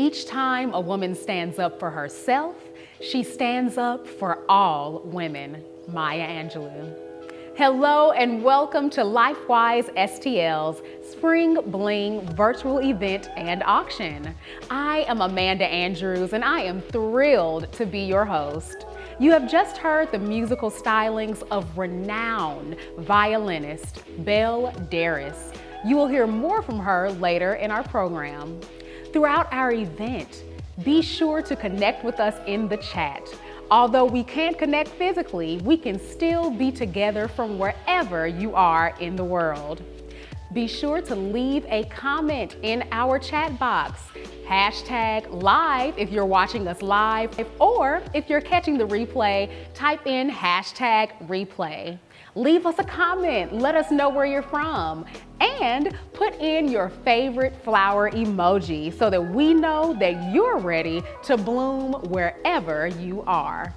Each time a woman stands up for herself, she stands up for all women. Maya Angelou. Hello and welcome to LifeWise STL's Spring Bling virtual event and auction. I am Amanda Andrews and I am thrilled to be your host. You have just heard the musical stylings of renowned violinist Belle Daris. You will hear more from her later in our program. Throughout our event, be sure to connect with us in the chat. Although we can't connect physically, we can still be together from wherever you are in the world. Be sure to leave a comment in our chat box. #live if you're watching us live, or if you're catching the replay, type in #replay. Leave us a comment, let us know where you're from, and put in your favorite flower emoji so that we know that you're ready to bloom wherever you are.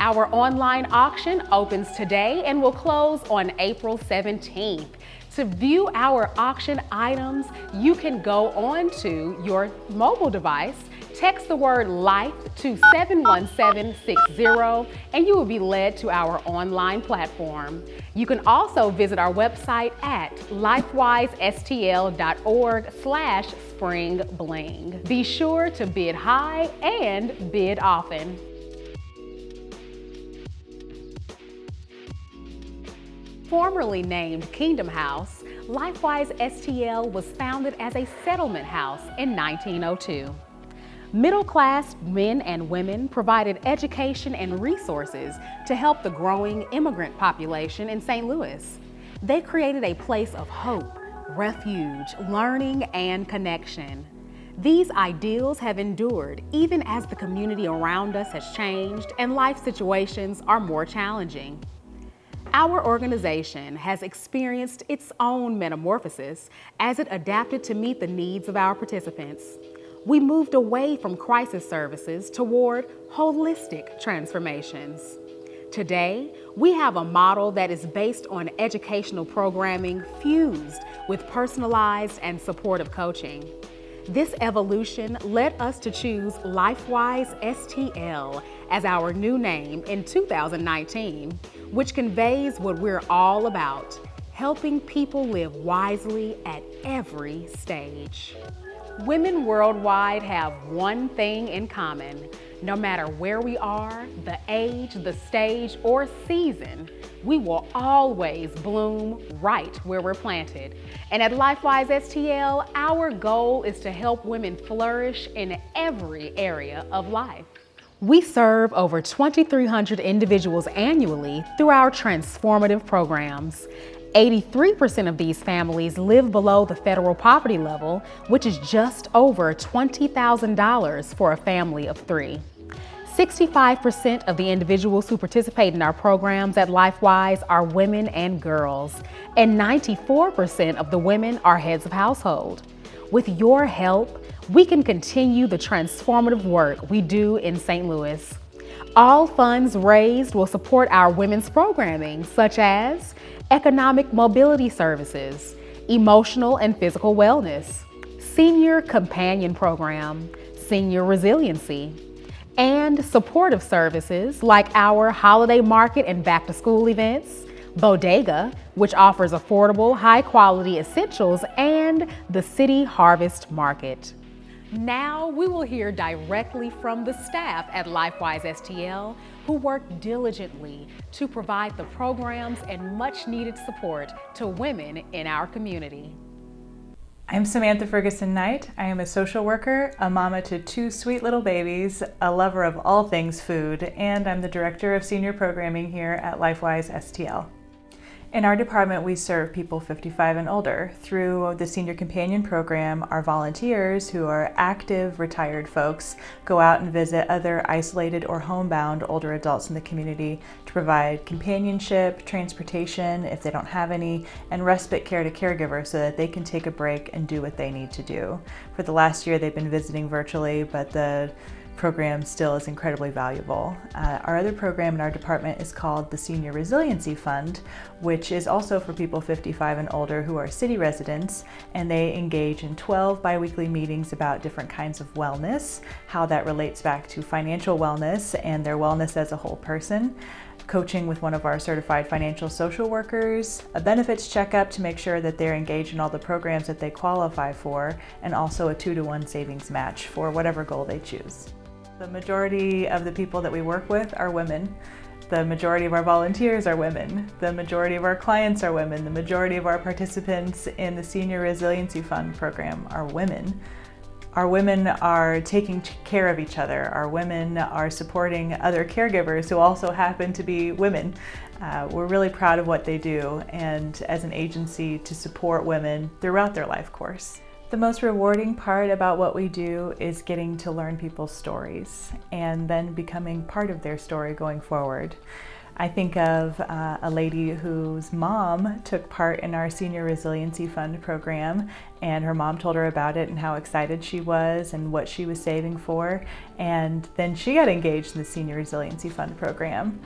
Our online auction opens today and will close on April 17th. To view our auction items, you can go onto your mobile device, text the word LIFE to 71760, and you will be led to our online platform. You can also visit our website at lifewisestl.org/springbling. Be sure to bid high and bid often. Formerly named Kingdom House, LifeWise STL was founded as a settlement house in 1902. Middle-class men and women provided education and resources to help the growing immigrant population in St. Louis. They created a place of hope, refuge, learning, and connection. These ideals have endured even as the community around us has changed and life situations are more challenging. Our organization has experienced its own metamorphosis as it adapted to meet the needs of our participants. We moved away from crisis services toward holistic transformations. Today, we have a model that is based on educational programming fused with personalized and supportive coaching. This evolution led us to choose LifeWise STL as our new name in 2019, which conveys what we're all about, helping people live wisely at every stage. Women worldwide have one thing in common. No matter where we are, the age, the stage, or season, we will always bloom right where we're planted. And at LifeWise STL, our goal is to help women flourish in every area of life. We serve over 2,300 individuals annually through our transformative programs. 83% of these families live below the federal poverty level, which is just over $20,000 for a family of 3. 65% of the individuals who participate in our programs at LifeWise are women and girls, and 94% of the women are heads of household. With your help, we can continue the transformative work we do in St. Louis. All funds raised will support our women's programming, such as economic mobility services, emotional and physical wellness, senior companion program, senior resiliency, and supportive services like our holiday market and back to school events, Bodega, which offers affordable, high quality essentials, and the City Harvest Market. Now we will hear directly from the staff at LifeWise STL, who work diligently to provide the programs and much needed support to women in our community. I'm Samantha Ferguson Knight. I am a social worker, a mama to 2 sweet little babies, a lover of all things food, and I'm the Director of Senior Programming here at LifeWise STL. In our department, we serve people 55 and older. Through the Senior Companion Program, our volunteers, who are active retired folks, go out and visit other isolated or homebound older adults in the community to provide companionship, transportation if they don't have any, and respite care to caregivers so that they can take a break and do what they need to do. For the last year, they've been visiting virtually, but the program still is incredibly valuable. Our other program in our department is called the Senior Resiliency Fund, which is also for people 55 and older who are city residents, and they engage in 12 biweekly meetings about different kinds of wellness, how that relates back to financial wellness and their wellness as a whole person, coaching with one of our certified financial social workers, a benefits checkup to make sure that they're engaged in all the programs that they qualify for, and also a 2-to-1 savings match for whatever goal they choose. The majority of the people that we work with are women. The majority of our volunteers are women. The majority of our clients are women. The majority of our participants in the Senior Resiliency Fund program are women. Our women are taking care of each other. Our women are supporting other caregivers who also happen to be women. We're really proud of what they do, and as an agency to support women throughout their life course. The most rewarding part about what we do is getting to learn people's stories and then becoming part of their story going forward. I think of a lady whose mom took part in our Senior Resiliency Fund program, and her mom told her about it and how excited she was and what she was saving for, and then she got engaged in the Senior Resiliency Fund program.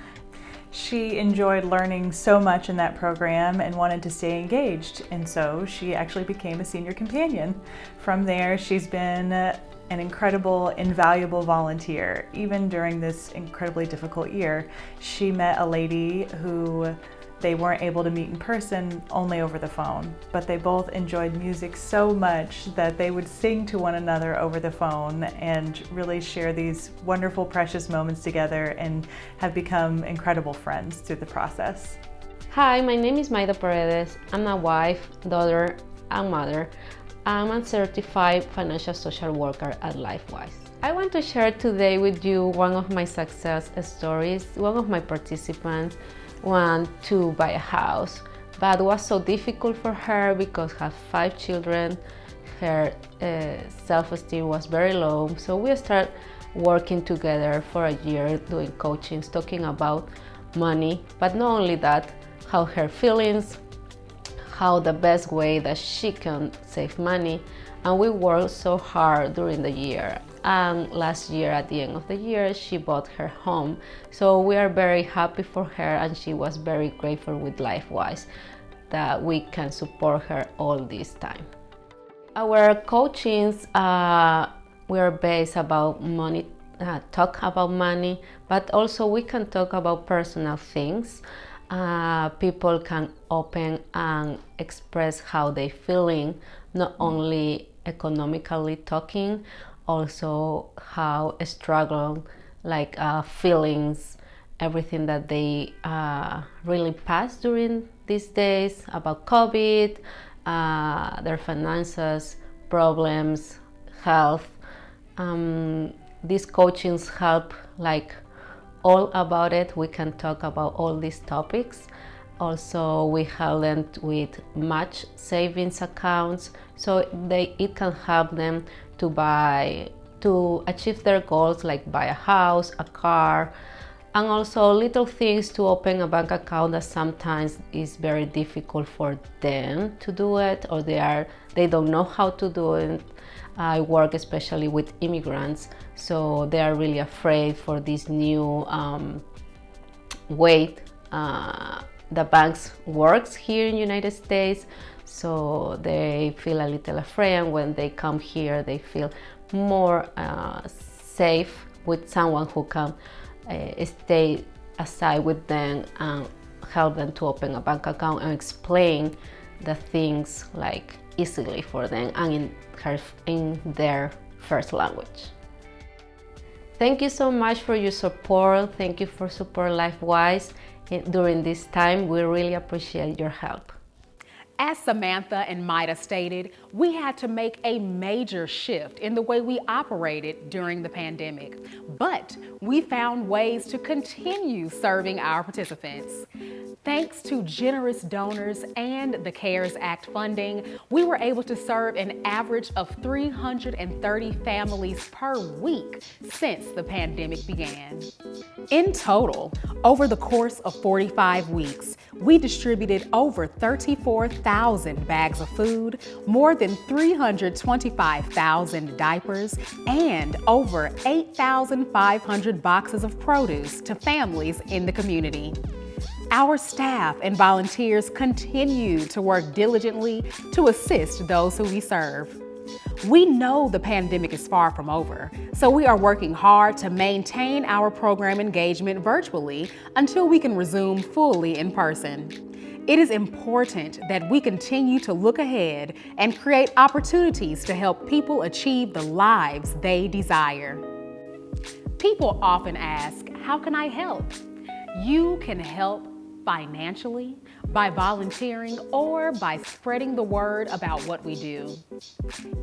She enjoyed learning so much in that program and wanted to stay engaged, and so she actually became a senior companion. From there, she's been an incredible, invaluable volunteer. Even during this incredibly difficult year, she met a lady who they weren't able to meet in person, only over the phone, but they both enjoyed music so much that they would sing to one another over the phone and really share these wonderful, precious moments together and have become incredible friends through the process. Hi, my name is Maida Paredes. I'm a wife, daughter, and mother. I'm a certified financial social worker at LifeWise. I want to share today with you one of my success stories. One of my participants wanted to buy a house, but it was so difficult for her because she had 5 children. Her self-esteem was very low. So we started working together for a year, doing coachings, talking about money, but not only that, how her feelings, how the best way that she can save money. And we worked so hard during the year. And last year, at the end of the year, she bought her home. So we are very happy for her, and she was very grateful with LifeWise that we can support her all this time. Our coachings, we are based about money, talk about money, but also we can talk about personal things. People can open and express how they feeling, not only economically talking, also how struggle, like feelings, everything that they really passed during these days about COVID, their finances, problems, health. These coachings help like all about it. We can talk about all these topics. Also, we help them with match savings accounts, so it can help them to achieve their goals, like buy a house, a car, and also little things to open a bank account that sometimes is very difficult for them to do it, or they don't know how to do it. I work especially with immigrants, so they are really afraid for this new way the banks works here in United States. So they feel a little afraid, and when they come here, they feel more safe with someone who can stay aside with them and help them to open a bank account and explain the things like easily for them and in their first language. Thank you so much for your support. Thank you for support LifeWise during this time. We really appreciate your help. As Samantha and Maida stated, we had to make a major shift in the way we operated during the pandemic, but we found ways to continue serving our participants. Thanks to generous donors and the CARES Act funding, we were able to serve an average of 330 families per week since the pandemic began. In total, over the course of 45 weeks, we distributed over 34,000 bags of food, more than 325,000 diapers, and over 8,500 boxes of produce to families in the community. Our staff and volunteers continue to work diligently to assist those who we serve. We know the pandemic is far from over, so we are working hard to maintain our program engagement virtually until we can resume fully in person. It is important that we continue to look ahead and create opportunities to help people achieve the lives they desire. People often ask, how can I help? You can help financially, by volunteering, or by spreading the word about what we do.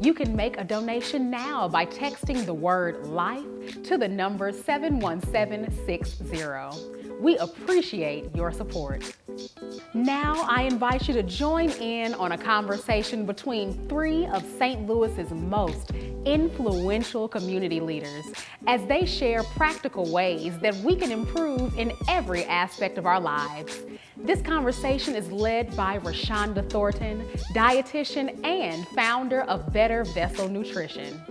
You can make a donation now by texting the word LIFE to the number 71760. We appreciate your support. Now I invite you to join in on a conversation between three of St. Louis's most influential community leaders as they share practical ways that we can improve in every aspect of our lives. This conversation is led by Rashonda Thornton, dietitian and founder of Better Vessel Nutrition.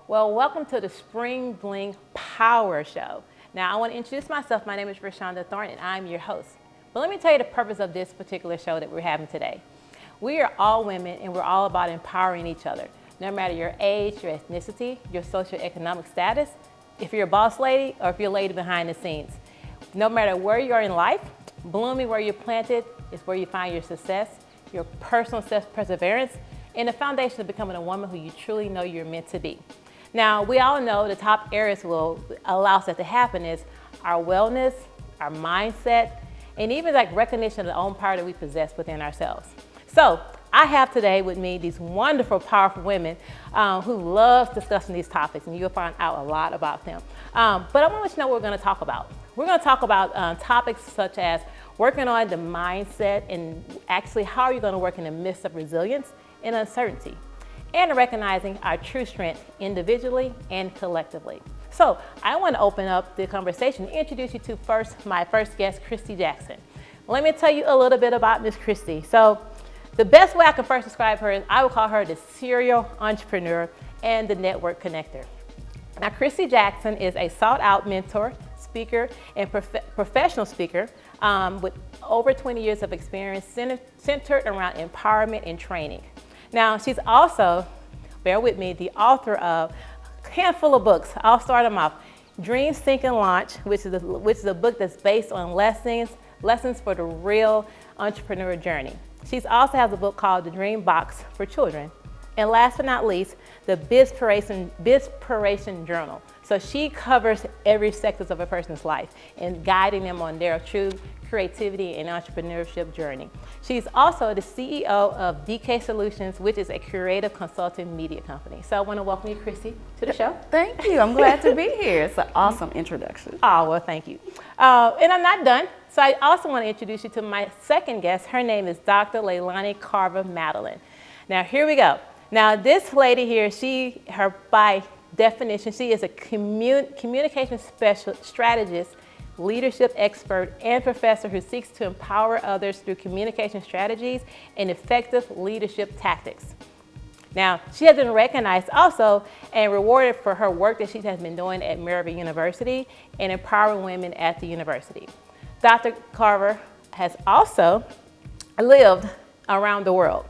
Well, welcome to the Spring Bling Power Show. Now, I want to introduce myself. My name is Rashonda Thornton, and I'm your host. But let me tell you the purpose of this particular show that we're having today. We are all women, and we're all about empowering each other. No matter your age, your ethnicity, your socioeconomic status, if you're a boss lady or if you're a lady behind the scenes. No matter where you are in life, blooming where you're planted is where you find your success, your personal self-perseverance, and the foundation of becoming a woman who you truly know you're meant to be. Now, we all know the top areas will allow us that to happen is our wellness, our mindset, and even like recognition of the own power that we possess within ourselves. So I have today with me these wonderful, powerful women who love discussing these topics, and you'll find out a lot about them. But I want to let you know what we're going to talk about. We're going to talk about topics such as working on the mindset and actually how are you going to work in the midst of resilience and uncertainty, and recognizing our true strength individually and collectively. So I want to open up the conversation and introduce you to my first guest, Christy Jackson. Let me tell you a little bit about Miss Christy. So the best way I can first describe her is I would call her the serial entrepreneur and the network connector. Now, Christy Jackson is a sought-out mentor, speaker, and professional speaker with over 20 years of experience centered around empowerment and training. Now, she's also, bear with me, the author of a handful of books. I'll start them off. Dream, Think, and Launch, which is a book that's based on lessons for the real entrepreneur journey. She also has a book called The Dream Box for Children. And last but not least, the Bizpiration Journal. So she covers every sector of a person's life and guiding them on their true creativity and entrepreneurship journey. She's also the CEO of DK Solutions, which is a creative consulting media company. So I want to welcome you, Christy, to the show. Thank you. I'm glad to be here. It's an awesome introduction. Oh, well, thank you. And I'm not done. So I also want to introduce you to my second guest. Her name is Dr. Leilani Carver-Madeline. Now, here we go. Now, this lady here, by definition, she is a communication strategist, leadership expert, and professor who seeks to empower others through communication strategies and effective leadership tactics. Now, she has been recognized also and rewarded for her work that she has been doing at Maryville University and empowering women at the university. Dr. Carver has also lived around the world.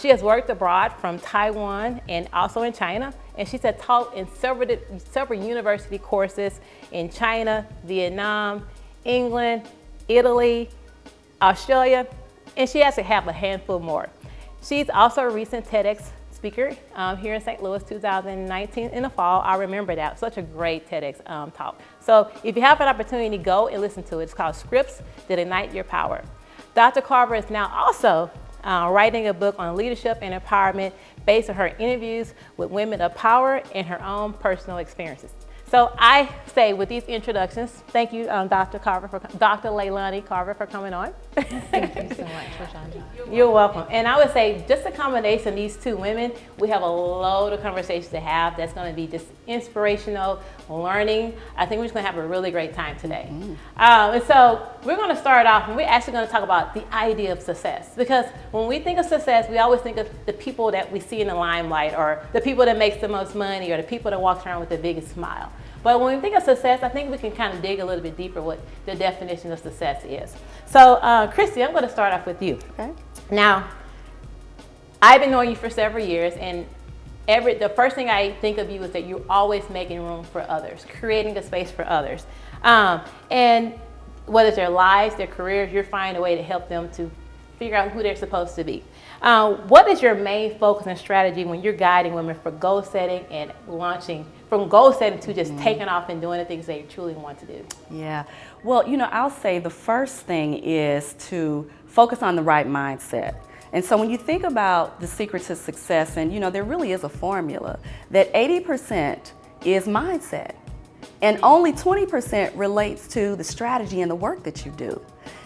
She has worked abroad from Taiwan and also in China, and she's taught in several university courses in China, Vietnam, England, Italy, Australia, and she has to have a handful more. She's also a recent TEDx speaker here in St. Louis, 2019 in the fall. I remember that. Such a great TEDx talk. So if you have an opportunity, go and listen to it. It's called Scripts That Ignite Your Power. Dr. Carver is now also writing a book on leadership and empowerment based on her interviews with women of power and her own personal experiences. So I say with these introductions, thank you, Dr. Leilani Carver for coming on. Thank you so much, Rashonda. You're welcome. And I would say just a combination of these two women, we have a load of conversations to have that's going to be just inspirational, learning. I think we're just going to have a really great time today. And so we're going to start off, and we're actually going to talk about the idea of success. Because when we think of success, we always think of the people that we see in the limelight, or the people that makes the most money, or the people that walks around with the biggest smile. But when we think of success, I think we can kind of dig a little bit deeper what the definition of success is. So, Christy, I'm going to start off with you. Okay. Now, I've been knowing you for several years, and the first thing I think of you is that you're always making room for others, creating a space for others. And whether it's their lives, their careers, you're finding a way to help them to figure out who they're supposed to be. What is your main focus and strategy when you're guiding women for goal setting and launching, from goal setting to just taking off and doing the things they truly want to do? Yeah. Well, I'll say the first thing is to focus on the right mindset. And so when you think about the secret to success, and there really is a formula, that 80% is mindset, and only 20% relates to the strategy and the work that you do.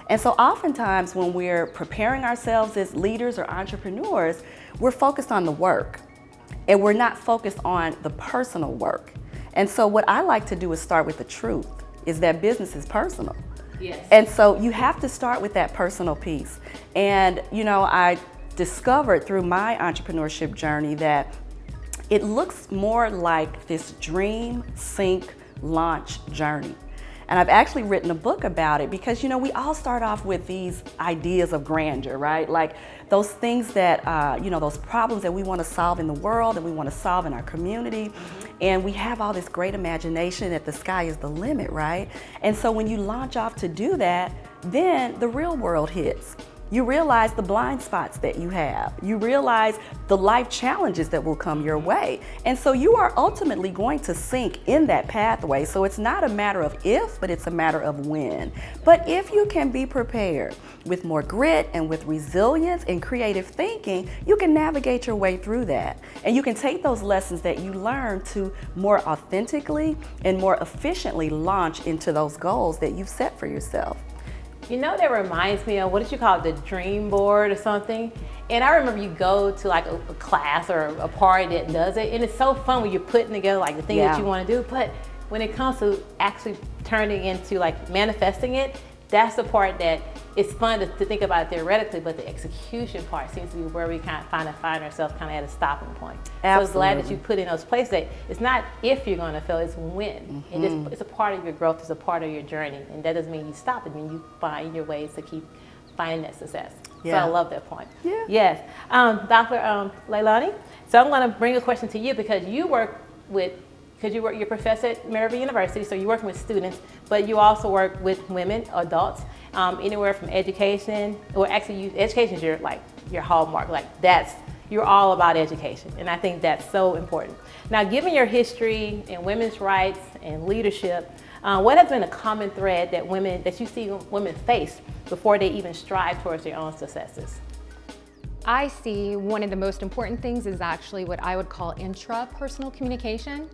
And so oftentimes when we're preparing ourselves as leaders or entrepreneurs, we're focused on the work, and we're not focused on the personal work. And so what I like to do is start with the truth, is that business is personal. Yes. And so you have to start with that personal piece. And I discovered through my entrepreneurship journey that it looks more like this dream, sink, launch journey. And I've actually written a book about it because, we all start off with these ideas of grandeur, right? Like those things that, those problems that we want to solve in the world and we want to solve in our community. And we have all this great imagination that the sky is the limit, right? And so when you launch off to do that, then the real world hits. You realize the blind spots that you have. You realize the life challenges that will come your way. And so you are ultimately going to sink in that pathway. So it's not a matter of if, but it's a matter of when. But if you can be prepared with more grit and with resilience and creative thinking, you can navigate your way through that. And you can take those lessons that you learn to more authentically and more efficiently launch into those goals that you've set for yourself. That reminds me of, what did you call it, the dream board or something? And I remember you go to like a class or a party that does it, and it's so fun when you're putting together like the thing that you want to do. But when it comes to actually turning into like manifesting it, that's the part that it's fun to think about it theoretically, but the execution part seems to be where we kind of find ourselves kind of at a stopping point. Absolutely. So glad that you put in those places that it's not if you're going to fail, it's when. And it's a part of your growth, it's a part of your journey. And that doesn't mean you stop, it means you find your ways to keep finding that success. Yeah. So I love that point. Yeah. Yes. Dr. Leilani, so I'm going to bring a question to you because you work with, you're a professor at Maryville University, so you're working with students, but you also work with women, adults, anywhere from education, or actually education is your hallmark, you're all about education, and I think that's so important. Now, given your history in women's rights and leadership, what has been a common thread that you see women face before they even strive towards their own successes? I see one of the most important things is actually what I would call intrapersonal communication.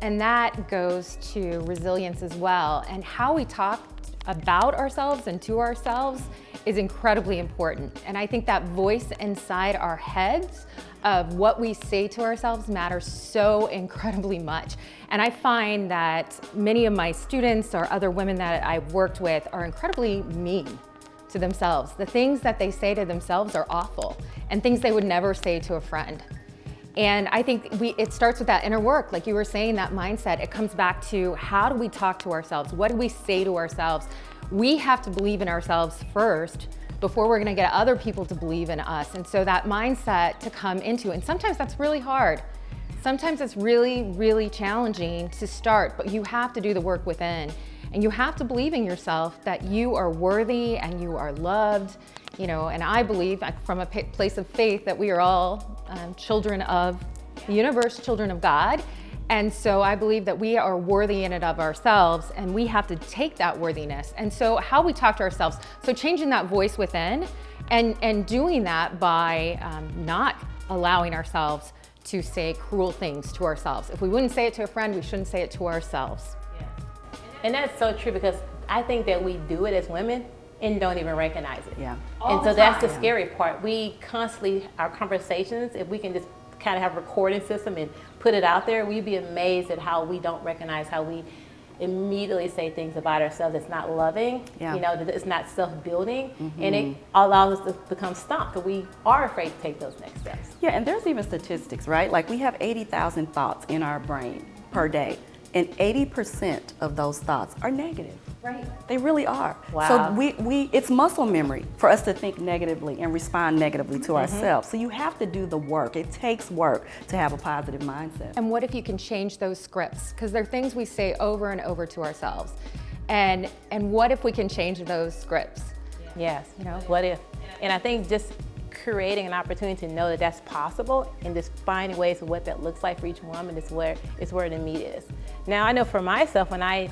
And that goes to resilience as well. And how we talk about ourselves and to ourselves is incredibly important. And I think that voice inside our heads of what we say to ourselves matters so incredibly much. And I find that many of my students or other women that I've worked with are incredibly mean to themselves. The things that they say to themselves are awful and things they would never say to a friend. And I think it starts with that inner work. Like you were saying, that mindset, it comes back to how do we talk to ourselves? What do we say to ourselves? We have to believe in ourselves first before we're gonna get other people to believe in us. And so that mindset to come into, and sometimes that's really hard. Sometimes it's really, really challenging to start, but you have to do the work within. And you have to believe in yourself that you are worthy and you are loved. And I believe from a place of faith that we are all children of the universe, children of God. And so I believe that we are worthy in and of ourselves, and we have to take that worthiness. And so how we talk to ourselves, so changing that voice within and doing that by not allowing ourselves to say cruel things to ourselves. If we wouldn't say it to a friend, we shouldn't say it to ourselves. And that's so true, because I think that we do it as women and don't even recognize it. Yeah. And so that's the scary part. We constantly, our conversations, if we can just kind of have a recording system and put it out there, we'd be amazed at how we don't recognize how we immediately say things about ourselves that's not loving, you know, that it's not self-building, and it allows us to become stuck, because we are afraid to take those next steps. Yeah, and there's even statistics, right? Like we have 80,000 thoughts in our brain per day, and 80% of those thoughts are negative. Right. They really are. Wow. So it's muscle memory for us to think negatively and respond negatively to ourselves. So you have to do the work. It takes work to have a positive mindset. And what if you can change those scripts? Because they're things we say over and over to ourselves. And what if we can change those scripts? Yes, you know, what if? And I think just creating an opportunity to know that that's possible and just finding ways of what that looks like for each woman is where the meat is. Now, I know for myself, when I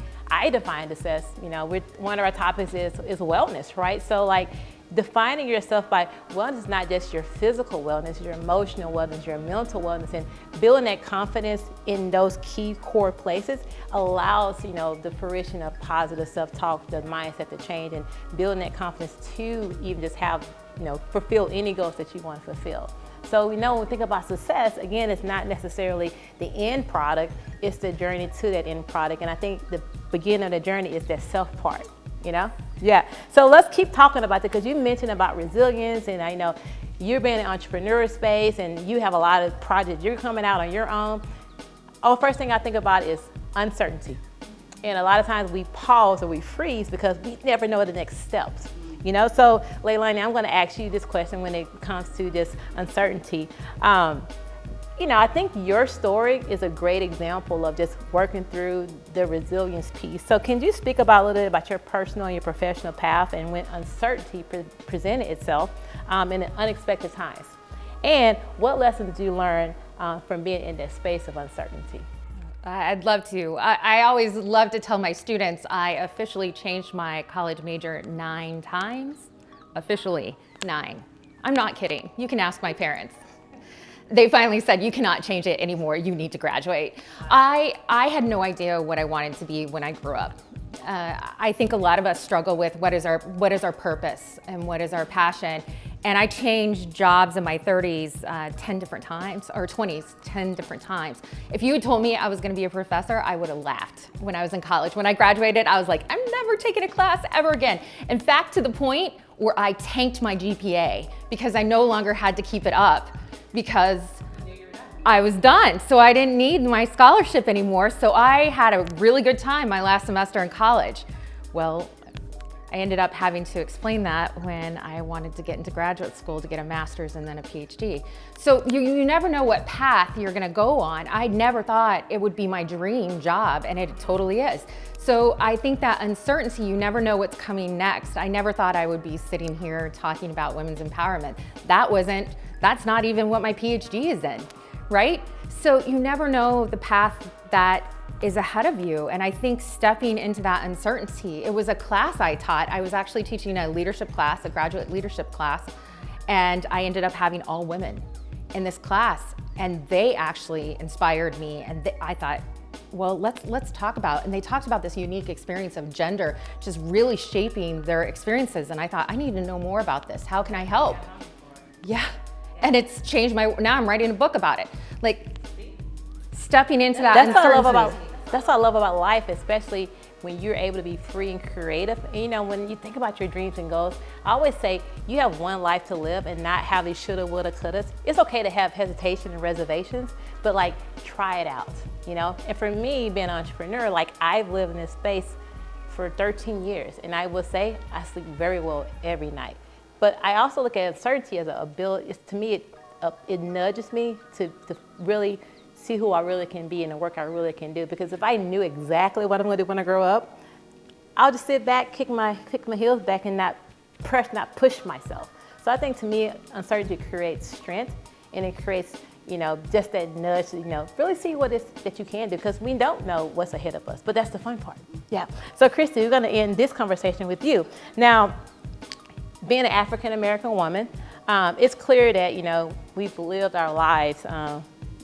define success, you know, one of our topics is wellness, right? So like defining yourself by wellness is not just your physical wellness, your emotional wellness, your mental wellness, and building that confidence in those key core places allows, you know, the fruition of positive self-talk, the mindset to change, and building that confidence to even just have, you know, fulfill any goals that you want to fulfill. So we know when we think about success, again, it's not necessarily the end product, it's the journey to that end product. And I think the beginning of the journey is that self part, you know? Yeah, so let's keep talking about that, because you mentioned about resilience, and I know you're being in the entrepreneur space and you have a lot of projects you're coming out on your own. Oh, first thing I think about is uncertainty. And a lot of times we pause or we freeze because we never know the next steps. You know, so Leilani, I'm going to ask you this question when it comes to this uncertainty. You know, I think your story is a great example of just working through the resilience piece. So can you speak about a little bit about your personal and your professional path and when uncertainty presented itself in unexpected times? And what lessons did you learn from being in that space of uncertainty? I'd love to. I always love to tell my students I officially changed my college major 9 times. Officially 9. I'm not kidding. You can ask my parents. They finally said, you cannot change it anymore. You need to graduate. I had no idea what I wanted to be when I grew up. I think a lot of us struggle with what is our purpose and what is our passion. And I changed jobs in my 30s 10 different times, or 20s, 10 different times. If you had told me I was gonna be a professor, I would have laughed when I was in college. When I graduated, I was like, I'm never taking a class ever again. In fact, to the point where I tanked my GPA because I no longer had to keep it up because I was done. So I didn't need my scholarship anymore. So I had a really good time my last semester in college. Well, I ended up having to explain that when I wanted to get into graduate school to get a master's and then a PhD. So you never know what path you're gonna go on. I never thought it would be my dream job, and it totally is. So I think that uncertainty, you never know what's coming next. I never thought I would be sitting here talking about women's empowerment. That's not even what my PhD is in, right? So you never know the path that is ahead of you. And I think stepping into that uncertainty, it was a class I taught. I was actually teaching a leadership class, a graduate leadership class, and I ended up having all women in this class, and they actually inspired me. And I thought, well, let's talk about, and they talked about this unique experience of gender, just really shaping their experiences. And I thought, I need to know more about this. How can I help? Yeah, and it's changed now I'm writing a book about it. Like, stepping into that uncertainty. That's what I love about life, especially when you're able to be free and creative. And, you know, when you think about your dreams and goals, I always say you have one life to live and not have these shoulda, woulda, couldas. It's okay to have hesitation and reservations, but like try it out, you know? And for me, being an entrepreneur, like I've lived in this space for 13 years, and I will say I sleep very well every night. But I also look at uncertainty as an ability. To me, it nudges me to really see who I really can be and the work I really can do. Because if I knew exactly what I'm going to do when I grow up, I'll just sit back, kick my heels back, and not push myself. So I think to me, uncertainty creates strength, and it creates, you know, just that nudge to, you know, really see what it is that you can do, because we don't know what's ahead of us. But that's the fun part. Yeah. So Christy, we're going to end this conversation with you. Now, being an African American woman, it's clear that, you know, we've lived our lives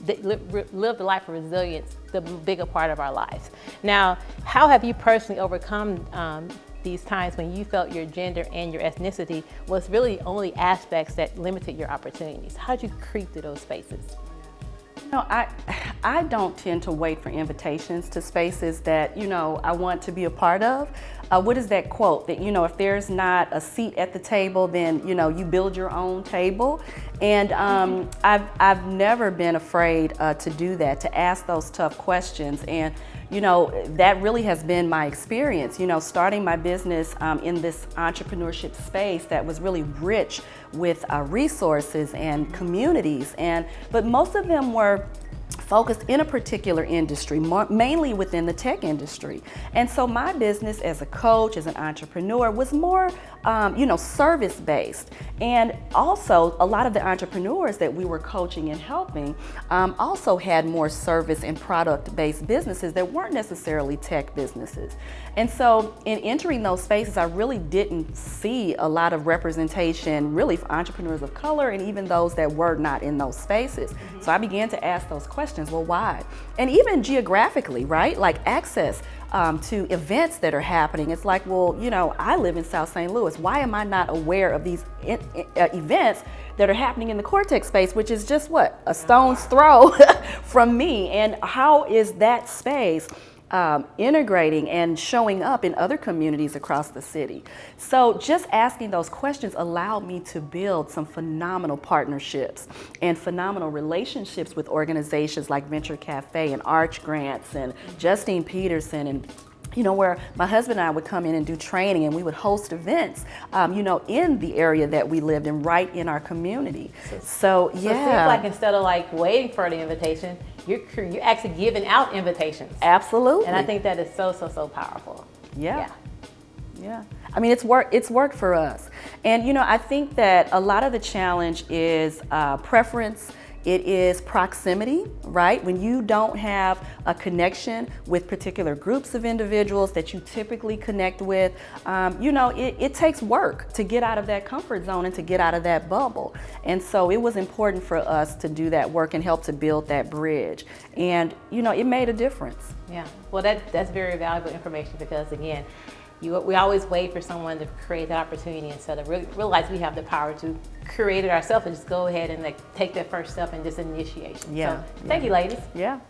live the life of resilience the bigger part of our lives. Now, how have you personally overcome these times when you felt your gender and your ethnicity was really only aspects that limited your opportunities? How did you creep through those spaces? No, I don't tend to wait for invitations to spaces that, I want to be a part of. What is that quote? That, if there's not a seat at the table, then, you build your own table. And I've never been afraid to do that, to ask those tough questions. And, that really has been my experience, starting my business in this entrepreneurship space that was really rich with resources and communities. But most of them were focused in a particular industry, mainly within the tech industry. And so my business as a coach, as an entrepreneur, was more, service-based. And also, a lot of the entrepreneurs that we were coaching and helping also had more service and product-based businesses that weren't necessarily tech businesses. And so in entering those spaces, I really didn't see a lot of representation really for entrepreneurs of color and even those that were not in those spaces. So I began to ask those questions, well, why? And even geographically, right? Like access to events that are happening. It's like, well, I live in South St. Louis. Why am I not aware of these events that are happening in the Cortex space, which is just what? A stone's throw from me. And how is that space integrating and showing up in other communities across the city? So just asking those questions allowed me to build some phenomenal partnerships and phenomenal relationships with organizations like Venture Cafe and Arch Grants and Justine Peterson, and where my husband and I would come in and do training, and we would host events, in the area that we lived in, right in our community. So yeah. So it seems like instead of like waiting for the invitation, you're actually giving out invitations. Absolutely. And I think that is so powerful. Yeah. I mean, it's worked for us. And I think that a lot of the challenge is preference. It is proximity, right? When you don't have a connection with particular groups of individuals that you typically connect with, it takes work to get out of that comfort zone and to get out of that bubble. And so it was important for us to do that work and help to build that bridge. And, it made a difference. Yeah, well, that's very valuable information, because again, we always wait for someone to create that opportunity instead of realize we have the power to create it ourselves and just go ahead and take that first step and just initiation. Yeah. So thank you, ladies. Yeah.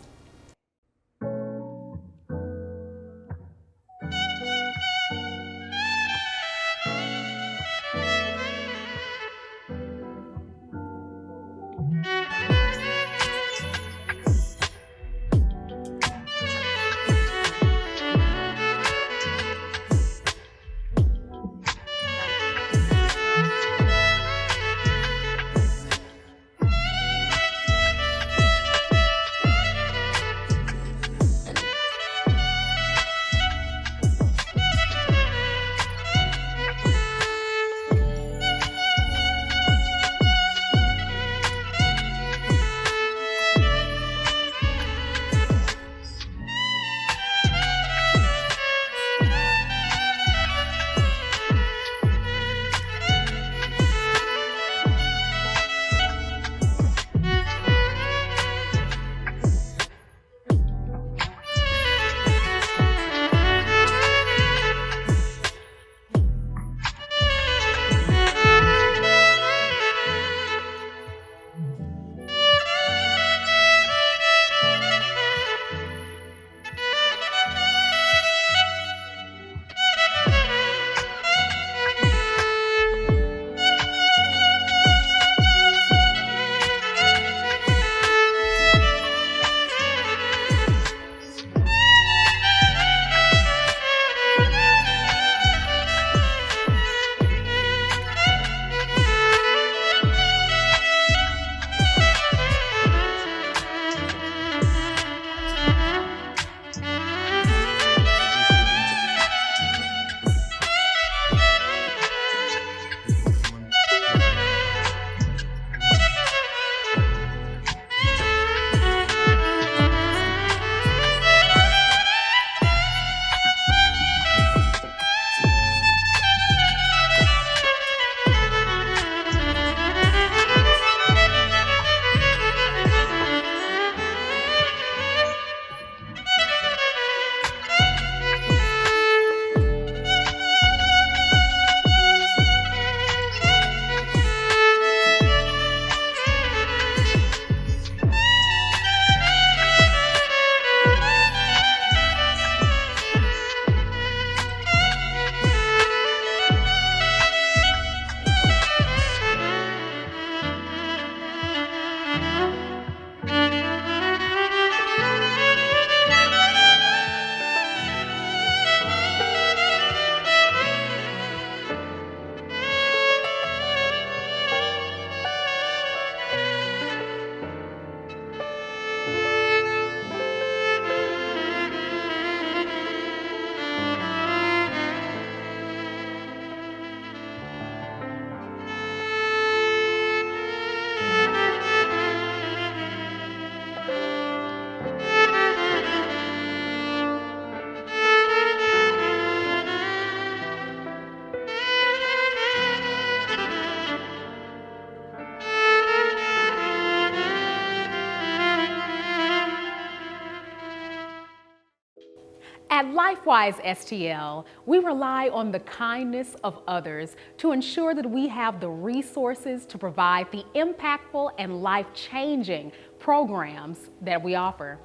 At LifeWise STL, we rely on the kindness of others to ensure that we have the resources to provide the impactful and life-changing programs that we offer.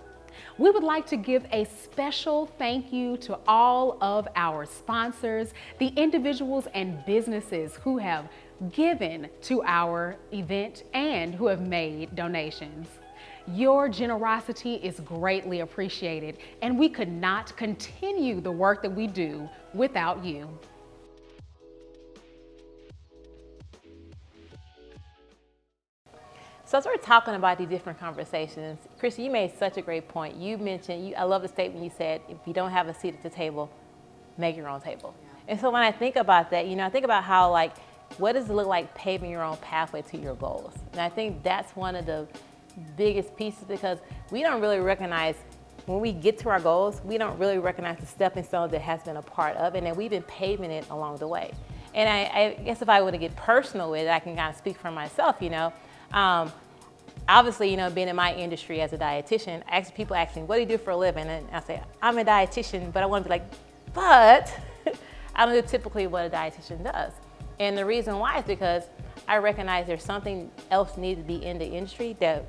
We would like to give a special thank you to all of our sponsors, the individuals and businesses who have given to our event and who have made donations. Your generosity is greatly appreciated, and we could not continue the work that we do without you. So as we're talking about these different conversations, Christy, you made such a great point. You mentioned, I love the statement you said, if you don't have a seat at the table, make your own table. Yeah. And so when I think about that, I think about how, what does it look like paving your own pathway to your goals? And I think that's one of the biggest pieces, because we don't really recognize, when we get to our goals, we don't really recognize the stepping stones that has been a part of it, and that we've been paving it along the way. And I guess if I were to get personal with it, I can kind of speak for myself, obviously, being in my industry as a dietitian, people ask me, what do you do for a living? And I say, I'm a dietitian, but I want to be like, but I don't do typically what a dietitian does. And the reason why is because I recognize there's something else needed to be in the industry that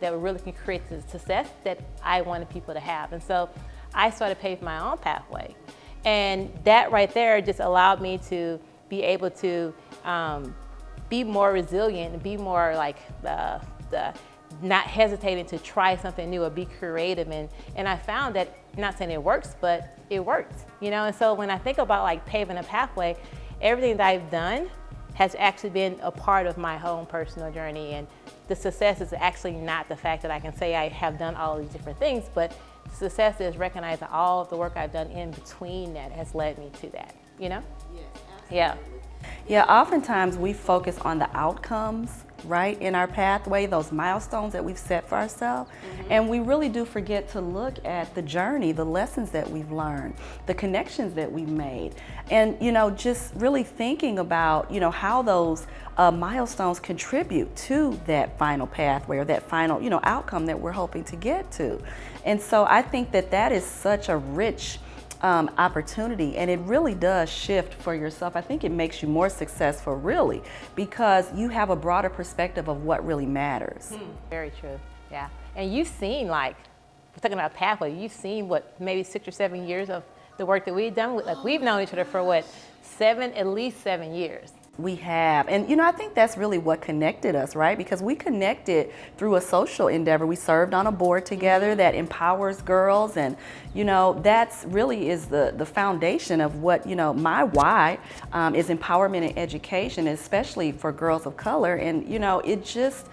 really can create the success that I wanted people to have. And so I started paving my own pathway. And that right there just allowed me to be able to be more resilient and be more not hesitating to try something new or be creative. And I found that, not saying it works, but it works, And so when I think about paving a pathway, everything that I've done has actually been a part of my own personal journey. And the success is actually not the fact that I can say I have done all these different things, but success is recognizing all of the work I've done in between that has led me to that, Yes, absolutely. Yeah. Yeah, oftentimes we focus on the outcomes, right, in our pathway, those milestones that we've set for ourselves. Mm-hmm. And we really do forget to look at the journey, the lessons that we've learned, the connections that we've made. And, just really thinking about, how those milestones contribute to that final pathway or that final, outcome that we're hoping to get to. And so I think that is such a rich opportunity, and it really does shift for yourself. I think it makes you more successful, really, because you have a broader perspective of what really matters. Very true, yeah. And you've seen, we're talking about pathway, you've seen maybe 6 or 7 years of the work that we've done. We've known each other for at least 7 years. We have. And I think that's really what connected us, right? Because we connected through a social endeavor. We served on a board together that empowers girls, and that's really is the foundation of what my why is empowerment and education, especially for girls of color. And it just,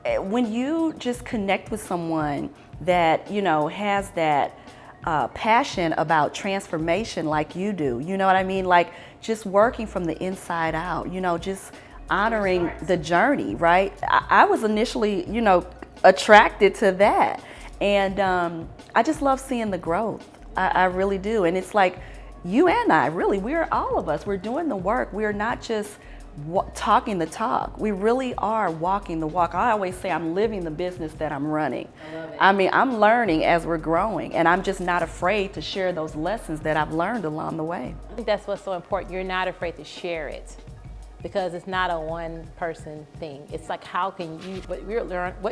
when you just connect with someone that has that passion about transformation like you do, you know what I mean? Just working from the inside out, just honoring the journey, right? I was initially, attracted to that. And I just love seeing the growth. I really do. And it's you and I, really, all of us, we're doing the work. We're not just talking the talk. We really are walking the walk. I always say I'm living the business that I'm running. I mean, I'm learning as we're growing, and I'm just not afraid to share those lessons that I've learned along the way. I think that's what's so important. You're not afraid to share it, because it's not a one-person thing. It's how can you, what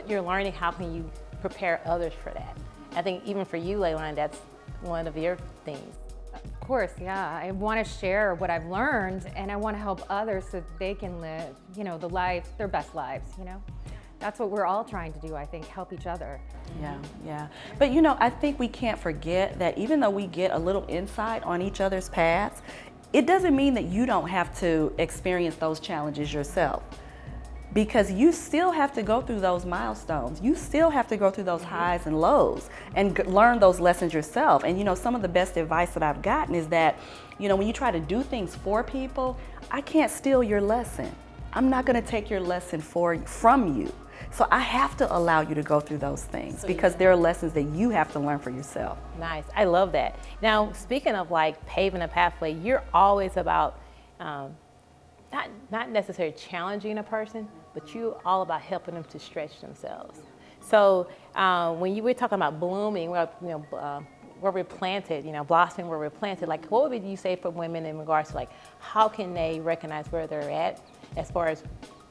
you're learning, how can you prepare others for that? I think even for you, Leilani, that's one of your things. Of course, yeah. I want to share what I've learned, and I want to help others so they can live, their best lives, That's what we're all trying to do, I think, help each other. Yeah. But I think we can't forget that even though we get a little insight on each other's paths, it doesn't mean that you don't have to experience those challenges yourself. Because you still have to go through those milestones. You still have to go through those highs and lows and learn those lessons yourself. And some of the best advice that I've gotten is that, when you try to do things for people, I can't steal your lesson. I'm not going to take your lesson from you. So I have to allow you to go through those things, because there are lessons that you have to learn for yourself. Nice. I love that. Now, speaking of paving a pathway, you're always about not necessarily challenging a person, but you're all about helping them to stretch themselves. So when you were talking about blooming, where we're planted, blossoming where we're planted, like what would you say for women in regards to like how can they recognize where they're at as far as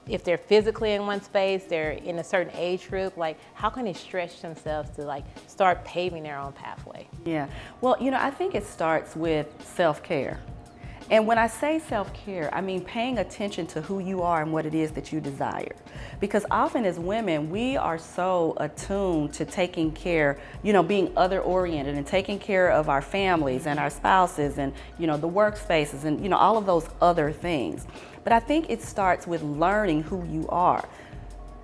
if they're physically in one space, they're in a certain age group, like how can they stretch themselves to like start paving their own pathway? Yeah, well, I think it starts with self-care. And when I say self-care, I mean paying attention to who you are and what it is that you desire. Because often as women, we are so attuned to taking care, being other-oriented and taking care of our families and our spouses and, the workspaces and, all of those other things. But I think it starts with learning who you are.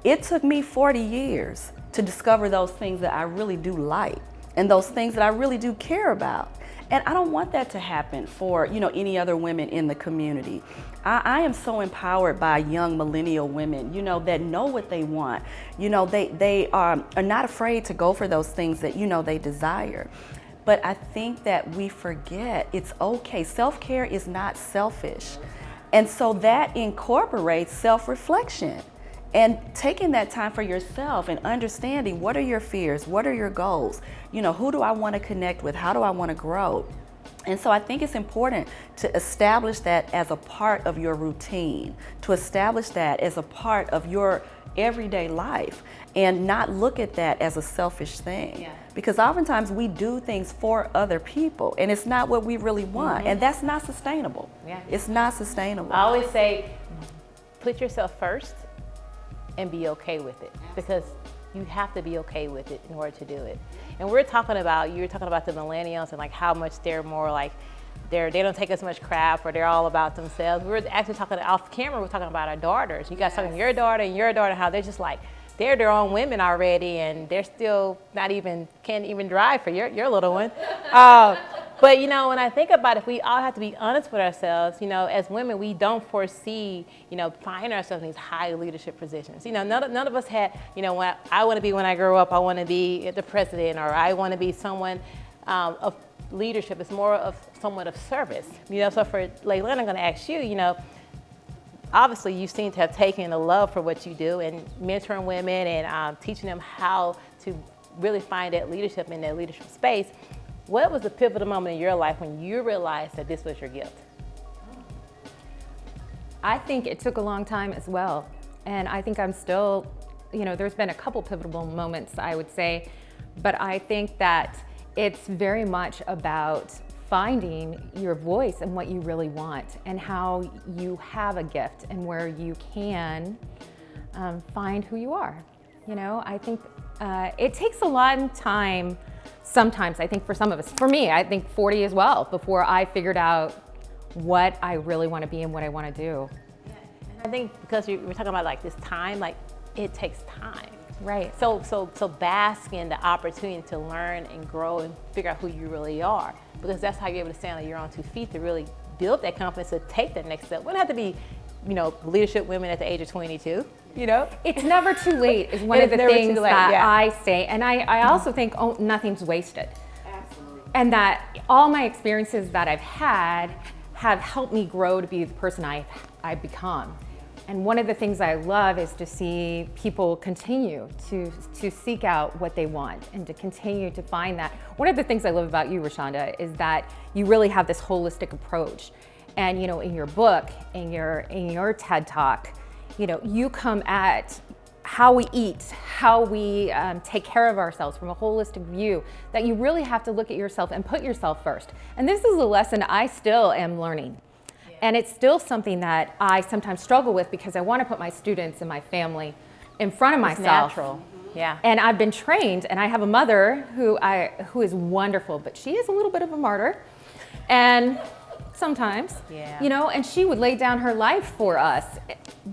It took me 40 years to discover those things that I really do like and those things that I really do care about. And I don't want that to happen for, any other women in the community. I am so empowered by young millennial women, that know what they want. They are not afraid to go for those things that, they desire. But I think that we forget it's okay. Self-care is not selfish. And so that incorporates self-reflection. And taking that time for yourself and understanding what are your fears, what are your goals, who do I want to connect with, how do I want to grow? And so I think it's important to establish that as a part of your routine, to establish that as a part of your everyday life and not look at that as a selfish thing. Yeah. Because oftentimes we do things for other people and it's not what we really want. And that's not sustainable. Yeah. It's not sustainable. I always say, put yourself first and be okay with it, because you have to be okay with it in order to do it. And you were talking about the millennials and like how much they're more like, they don't take as much crap or they're all about themselves. We were actually talking off camera, we were talking about our daughters. You guys talking your daughter, how they're just like, they're their own women already and they're still can't even drive for your little one. But when I think about it, we all have to be honest with ourselves. As women, we don't foresee, finding ourselves in these high leadership positions. None of us had, what I want to be when I grow up. I want to be the president, or I want to be someone of leadership. It's more of someone of service. So for Layla, I'm going to ask you, obviously you seem to have taken a love for what you do and mentoring women and teaching them how to really find that leadership in that leadership space. What was the pivotal moment in your life when you realized that this was your gift? I think it took a long time as well. And I think I'm still, there's been a couple pivotal moments, I would say, but I think that it's very much about finding your voice and what you really want and how you have a gift and where you can find who you are. I think it takes a long time. Sometimes, I think for some of us, for me, I think 40 as well, before I figured out what I really want to be and what I want to do. Yeah. And I think because we're talking about like this time, like it takes time. Right. So bask in the opportunity to learn and grow and figure out who you really are, because that's how you're able to stand on your own 2 feet to really build that confidence to take that next step. We don't have to be, leadership women at the age of 22. It's never too late is one of the things that I say. And I also think, nothing's wasted. Absolutely. And that all my experiences that I've had have helped me grow to be the person I've become. And one of the things I love is to see people continue to seek out what they want and to continue to find that. One of the things I love about you, Rashonda, is that you really have this holistic approach. And in your book, in your TED Talk, you come at how we eat, how we take care of ourselves from a holistic view, that you really have to look at yourself and put yourself first. And this is a lesson I still am learning. Yeah. And it's still something that I sometimes struggle with because I want to put my students and my family in front of myself. Natural. Yeah. And I've been trained, and I have a mother who is wonderful, but she is a little bit of a martyr. And sometimes, and she would lay down her life for us,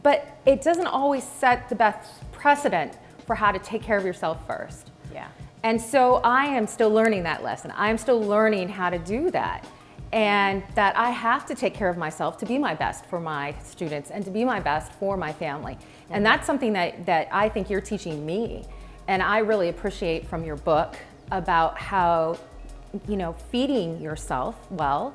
but it doesn't always set the best precedent for how to take care of yourself first. Yeah. And so I am still learning that lesson. I'm still learning how to do that, and that I have to take care of myself to be my best for my students and to be my best for my family. Mm-hmm. And that's something that I think you're teaching me, and I really appreciate from your book about how, feeding yourself well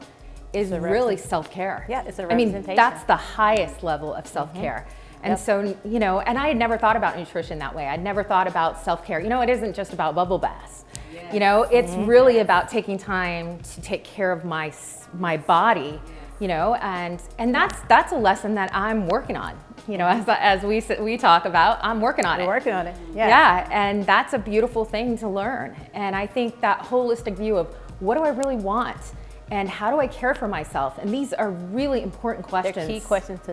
is really self-care. Yeah, it's a representation. I mean, that's the highest level of self-care. Mm-hmm. And so, you know, and I had never thought about nutrition that way. I'd never thought about self-care. You know, it isn't just about bubble baths. You know, it's really about taking time to take care of my body, you know, and that's a lesson that I'm working on. You know, as we talk about, I'm working on it. You're working on it. Yeah. Yeah, and that's a beautiful thing to learn. And I think that holistic view of what do I really want and how do I care for myself? And these are really important questions. They're key questions to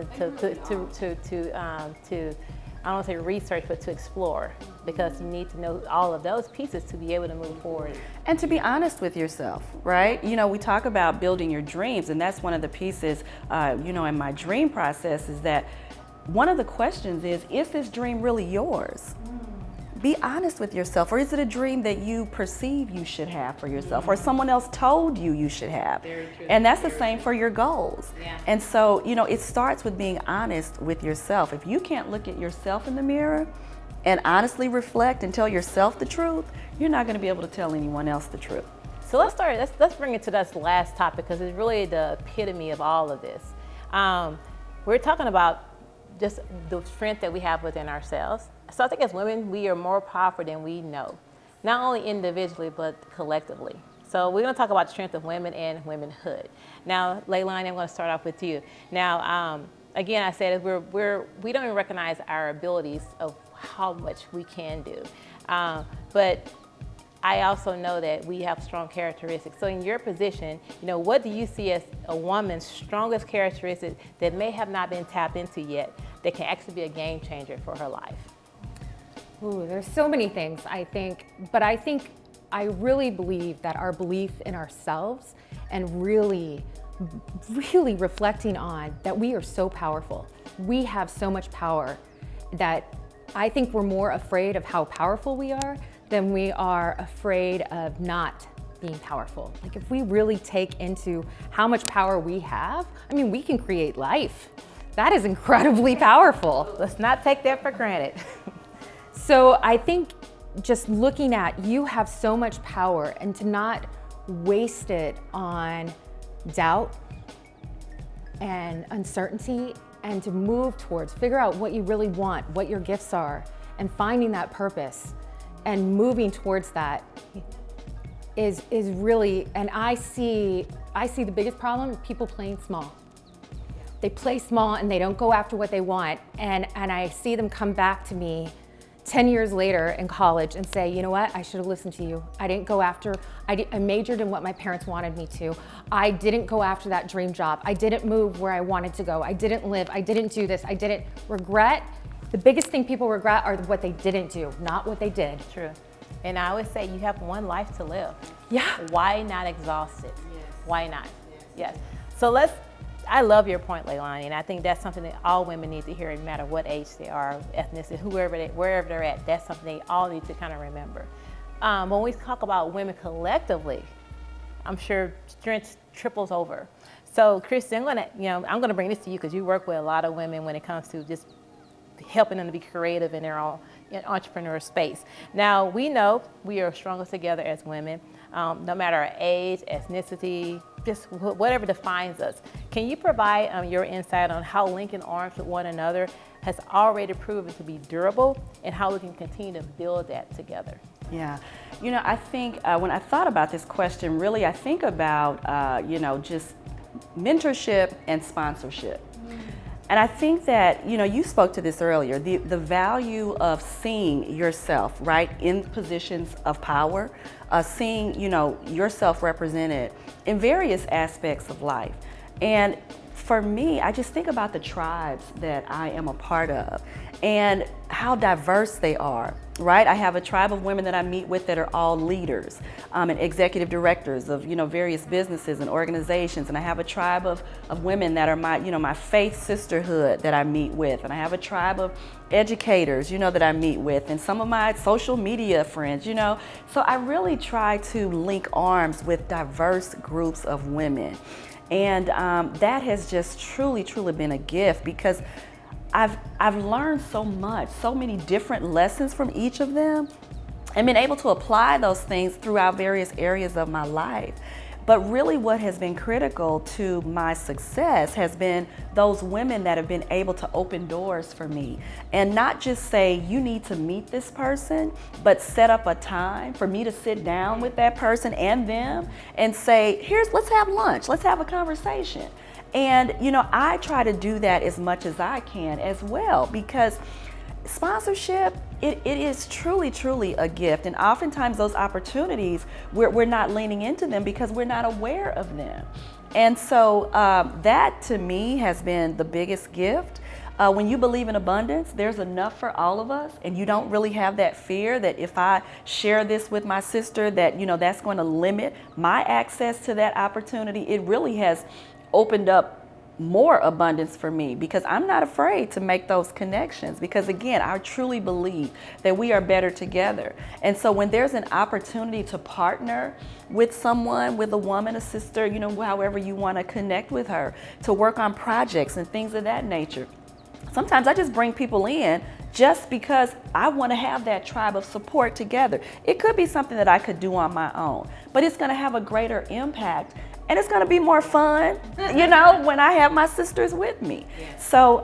I don't want to say research, but to explore, because you need to know all of those pieces to be able to move forward. And to be honest with yourself, right? You know, we talk about building your dreams, and that's one of the pieces, you know, in my dream process is that one of the questions is this dream really yours? Be honest with yourself, or is it a dream that you perceive you should have for yourself, or someone else told you you should have? Very true. And that's the same for your goals. Yeah. And so, you know, it starts with being honest with yourself. If you can't look at yourself in the mirror and honestly reflect and tell yourself the truth, you're not going to be able to tell anyone else the truth. So let's bring it to this last topic, because it's really the epitome of all of this. We're talking about just the strength that we have within ourselves. So I think as women, we are more powerful than we know, not only individually, but collectively. So we're going to talk about the strength of women and womanhood. Now, Leilani, I'm going to start off with you. Now, again, I said we don't even recognize our abilities of how much we can do. But I also know that we have strong characteristics. So in your position, you know, what do you see as a woman's strongest characteristic that may have not been tapped into yet that can actually be a game changer for her life? Ooh, there's so many things, I think, but I really believe that our belief in ourselves and really reflecting on that we are so powerful. We have so much power that I think we're more afraid of how powerful we are than we are afraid of not being powerful. Like if we really take into how much power we have, I mean, we can create life. That is incredibly powerful. Let's not take that for granted. So I think just looking at you have so much power, and to not waste it on doubt and uncertainty, and to move towards, figure out what you really want, what your gifts are, and finding that purpose and moving towards that is really, and I see the biggest problem, people playing small. They play small and they don't go after what they want, and I see them come back to me 10 years later in college and say, you know what, I should have listened to you. I didn't go after, I majored in what my parents wanted me to. I didn't go after that dream job. I didn't move where I wanted to go. I didn't live, I didn't do this, I didn't regret. The biggest thing people regret are what they didn't do, not what they did. True. And I always say you have one life to live. Yeah. Why not exhaust it? Yes. Why not? Yes. So I love your point, Leilani, and I think that's something that all women need to hear, no matter what age they are, ethnicity, wherever they're at. That's something they all need to kind of remember. When we talk about women collectively, I'm sure strength triples over. So, Christy, I'm gonna bring this to you because you work with a lot of women when it comes to just helping them to be creative in their own entrepreneur space. Now, we know we are strongest together as women, no matter our age, ethnicity, just whatever defines us. Can you provide your insight on how linking arms with one another has already proven to be durable, and how we can continue to build that together? Yeah, you know, I think when I thought about this question, really I think about, you know, just mentorship and sponsorship. And I think that, you know, you spoke to this earlier, the value of seeing yourself, right, in positions of power, seeing, you know, yourself represented in various aspects of life. And for me, I just think about the tribes that I am a part of and how diverse they are, right? I have a tribe of women that I meet with that are all leaders and executive directors of, you know, various businesses and organizations. And I have a tribe of women that are my faith sisterhood that I meet with. And I have a tribe of educators, you know, that I meet with, and some of my social media friends, you know. So I really try to link arms with diverse groups of women. And that has just truly been a gift, because I've learned so much, so many different lessons from each of them, and been able to apply those things throughout various areas of my life. But really what has been critical to my success has been those women that have been able to open doors for me and not just say, you need to meet this person, but set up a time for me to sit down with that person and them and say, let's have lunch, let's have a conversation. And I try to do that as much as I can as well, because sponsorship, it is truly a gift. And oftentimes those opportunities, we're not leaning into them because we're not aware of them. And so that to me has been the biggest gift. When you believe in abundance, there's enough for all of us, and you don't really have that fear that if I share this with my sister that that's going to limit my access to that opportunity. It really has opened up more abundance for me because I'm not afraid to make those connections, because again, I truly believe that we are better together. And so when there's an opportunity to partner with someone, with a woman, a sister, however you want to connect with her, to work on projects and things of that nature. Sometimes I just bring people in just because I want to have that tribe of support together. It could be something that I could do on my own, but it's going to have a greater impact. And it's going to be more fun, when I have my sisters with me. Yes. So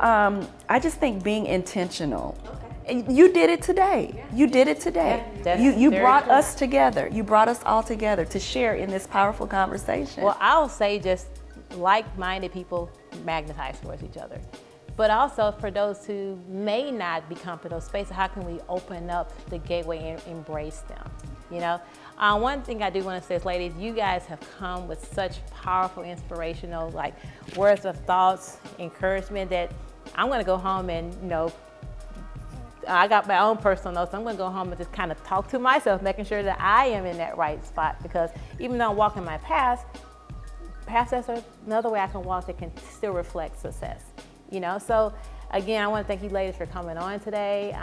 I just think being intentional. Okay. You did it today. Yeah. You did it today. Yeah, you brought us together. You brought us all together to share in this powerful conversation. Well, I'll say just like-minded people magnetize towards each other. But also for those who may not be comfortable spaces, how can we open up the gateway and embrace them? One thing I do want to say is, ladies, you guys have come with such powerful, inspirational, words of thoughts, encouragement that I'm going to go home and, I got my own personal notes. I'm going to go home and just kind of talk to myself, making sure that I am in that right spot, because even though I'm walking my path, that's another way I can walk that can still reflect success, So again, I want to thank you ladies for coming on today,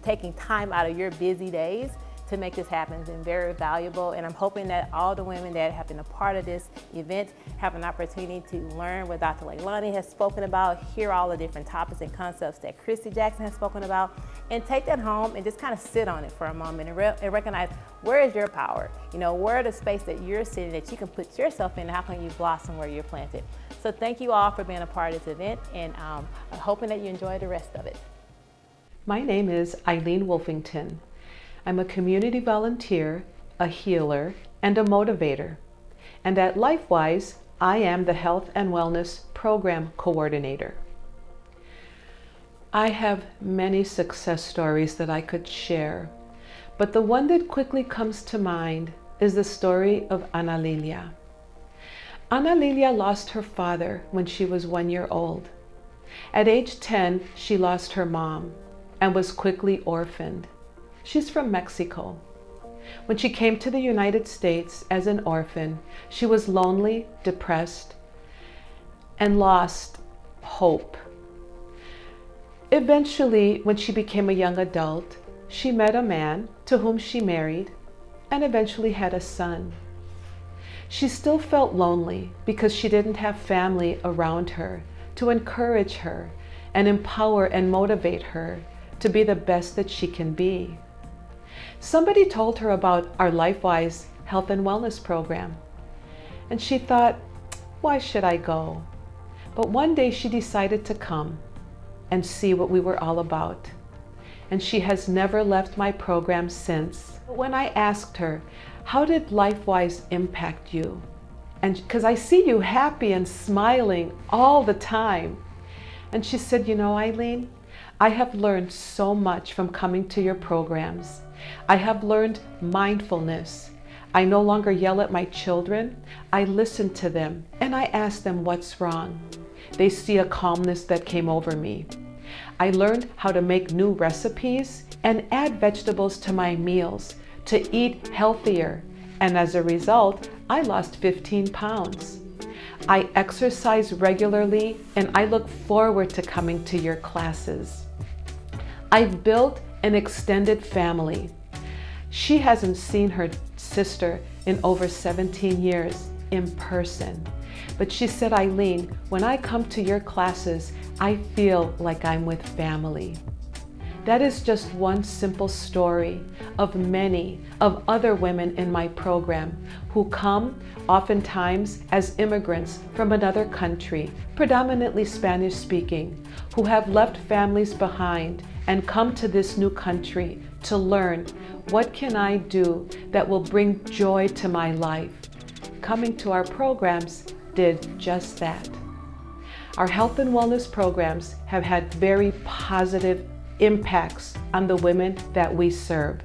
taking time out of your busy days to make this happen. It's been very valuable, and I'm hoping that all the women that have been a part of this event have an opportunity to learn what Dr. Leilani has spoken about, hear all the different topics and concepts that Christy Jackson has spoken about, and take that home and just kind of sit on it for a moment and recognize, where is your power? Where are the space that you're sitting that you can put yourself in, and how can you blossom where you're planted? So thank you all for being a part of this event, and I'm hoping that you enjoy the rest of it. My name is Eileen Wolfington. I'm a community volunteer, a healer, and a motivator. And at LifeWise, I am the Health and Wellness Program Coordinator. I have many success stories that I could share, but the one that quickly comes to mind is the story of Ana Lilia. Ana Lilia lost her father when she was 1 year old. At age 10, she lost her mom and was quickly orphaned. She's from Mexico. When she came to the United States as an orphan, she was lonely, depressed, and lost hope. Eventually, when she became a young adult, she met a man to whom she married and eventually had a son. She still felt lonely because she didn't have family around her to encourage her and empower and motivate her to be the best that she can be. Somebody told her about our LifeWise Health and Wellness program, and she thought, why should I go? But one day she decided to come and see what we were all about. And she has never left my program since. When I asked her, how did LifeWise impact you? And because I see you happy and smiling all the time. And she said, Eileen, I have learned so much from coming to your programs. I have learned mindfulness. I no longer yell at my children. I listen to them and I ask them what's wrong. They see a calmness that came over me. I learned how to make new recipes and add vegetables to my meals to eat healthier. And as a result, I lost 15 pounds. I exercise regularly and I look forward to coming to your classes. I've built an extended family. She hasn't seen her sister in over 17 years in person. But she said, Eileen, when I come to your classes, I feel like I'm with family. That is just one simple story of many of other women in my program who come oftentimes as immigrants from another country, predominantly Spanish speaking, who have left families behind and come to this new country to learn, what can I do that will bring joy to my life? Coming to our programs did just that. Our health and wellness programs have had very positive impacts on the women that we serve.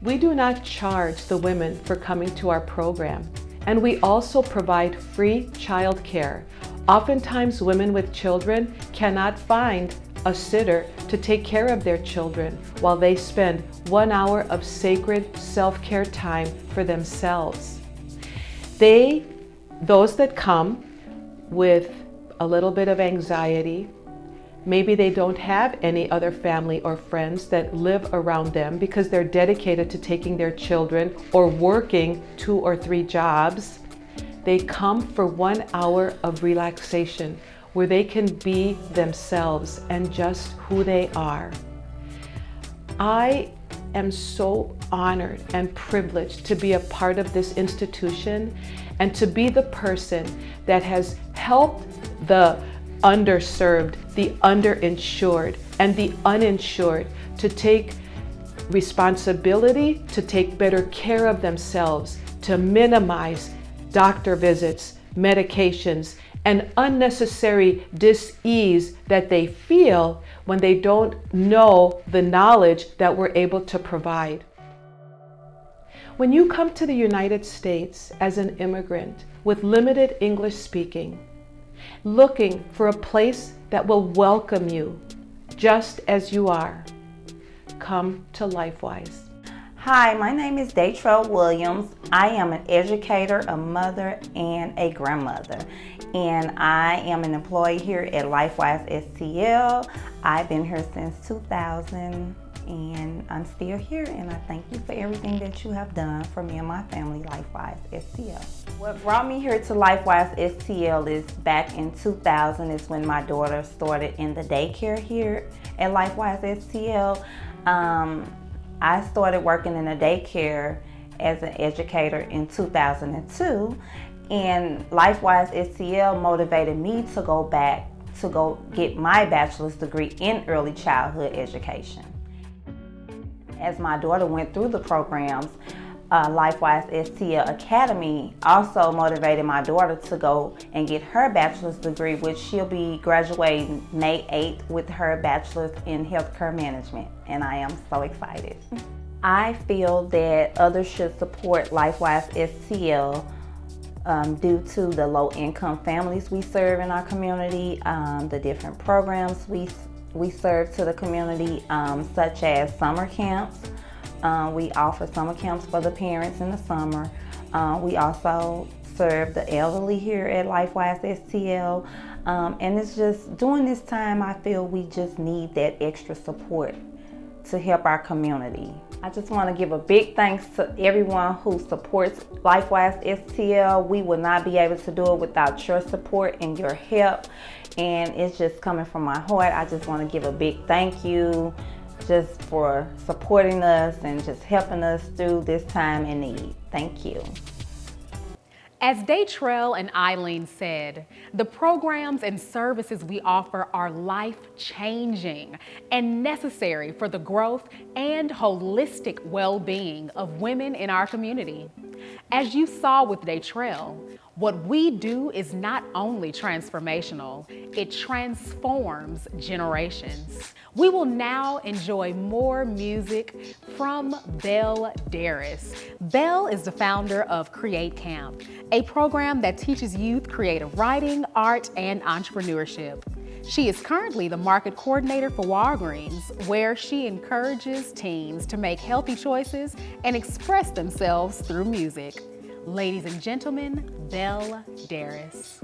We do not charge the women for coming to our program, and we also provide free childcare. Oftentimes, women with children cannot find a sitter to take care of their children while they spend 1 hour of sacred self-care time for themselves. Those that come with a little bit of anxiety, maybe they don't have any other family or friends that live around them because they're dedicated to taking their children or working 2 or 3 jobs. They come for 1 hour of relaxation where they can be themselves and just who they are. I am so honored and privileged to be a part of this institution and to be the person that has helped the underserved, the underinsured, and the uninsured to take responsibility, to take better care of themselves, to minimize doctor visits, medications, and unnecessary dis-ease that they feel when they don't know the knowledge that we're able to provide. When you come to the United States as an immigrant with limited English speaking, looking for a place that will welcome you just as you are, come to LifeWise. Hi, my name is Daytrell Williams. I am an educator, a mother, and a grandmother. And I am an employee here at LifeWise STL. I've been here since 2000 and I'm still here, and I thank you for everything that you have done for me and my family, LifeWise STL. What brought me here to LifeWise STL is back in 2000 is when my daughter started in the daycare here at LifeWise STL. I started working in a daycare as an educator in 2002, and LifeWise STL motivated me to go back to go get my bachelor's degree in early childhood education. As my daughter went through the programs, LifeWise STL Academy also motivated my daughter to go and get her bachelor's degree, which she'll be graduating May 8th with her bachelor's in healthcare management, and I am so excited. I feel that others should support LifeWise STL due to the low-income families we serve in our community, the different programs we serve to the community, such as summer camps. We offer summer camps for the parents in the summer. We also serve the elderly here at LifeWise STL. And it's just, during this time, I feel we just need that extra support to help our community. I just want to give a big thanks to everyone who supports LifeWise STL. We would not be able to do it without your support and your help. And it's just coming from my heart. I just want to give a big thank you just for supporting us and just helping us through this time in need. Thank you. As Daytrell and Eileen said, the programs and services we offer are life-changing and necessary for the growth and holistic well-being of women in our community. As you saw with Daytrell, what we do is not only transformational, it transforms generations. We will now enjoy more music from Belle Darris. Belle is the founder of Create Camp, a program that teaches youth creative writing, art, and entrepreneurship. She is currently the market coordinator for Walgreens, where she encourages teens to make healthy choices and express themselves through music. Ladies and gentlemen, Belle Darris.